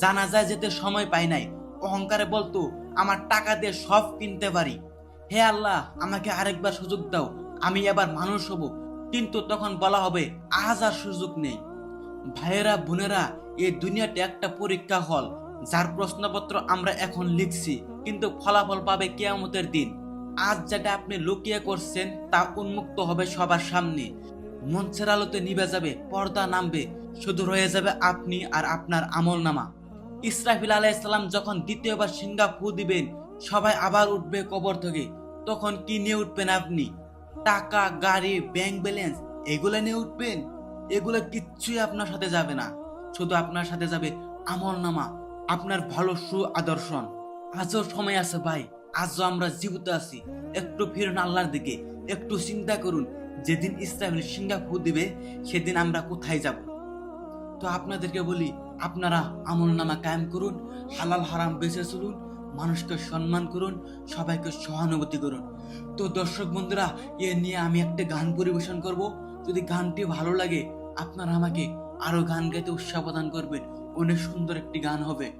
জানাজায় যেতে সময় পাই নাই, অহংকারে বলতো আমার টাকা দিয়ে সব কিনতে পারি। হে আল্লাহ, আমাকে আরেকবার সুযোগ দাও, আমি আবার মানুষ হব। কিন্তু তখন বলা হবে আজ আর সুযোগ নেই। ভাইয়েরা বোনেরা, এই দুনিয়াটা একটা পরীক্ষা হল, যার প্রশ্নপত্র আমরা এখন লিখছি, কিন্তু ফলাফল পাবে কিয়ামতের দিন। আজ যেটা আপনি লুকিয়ে করছেন তা উন্মুক্ত হবে সবার সামনে। মঞ্চের আলোতে নিভে যাবে, পর্দা নামবে, শুধু রয়ে যাবে আপনি আর আপনার আমল নামা। ইসরাফিল আলাইহিসসালাম যখন দ্বিতীয়বার সিংহা ফু দিবেন, সবাই আবার উঠবে কবর থেকে। তখন কি নিয়ে উঠবেন আপনি? টাকা, গাড়ি, ব্যাংক ব্যালেন্স এগুলো নিয়ে উঠবেন? এগুলো কিচ্ছুই আপনার সাথে যাবে না। শুধু আপনার সাথে যাবে আমল নামা, আপনার ভালো আদর্শন। আজও সময় আছে ভাই, আজও আমরা জীবিত আছি। একটু ফিরুন আল্লাহর দিকে, একটু চিন্তা করুন, যেদিন ইসরাফিল সিংহা ফু দিবে সেদিন আমরা কোথায় যাব। তো আপনাদেরকে বলি, আপনারা আমল নামা কায়েম করুন, হালাল হারাম বেঁচে চলুন, মানুষকে সম্মান করুন, সবাইকে সহানুভূতি করুন। তো দর্শক বন্ধুরা, এ নিয়ে আমি একটা গান পরিবেশন করব। যদি গানটি ভালো লাগে, আপনারা আমাকে আরো গান গাইতে উৎসাহ প্রদান করবেন। অনেক সুন্দর একটি গান হবে।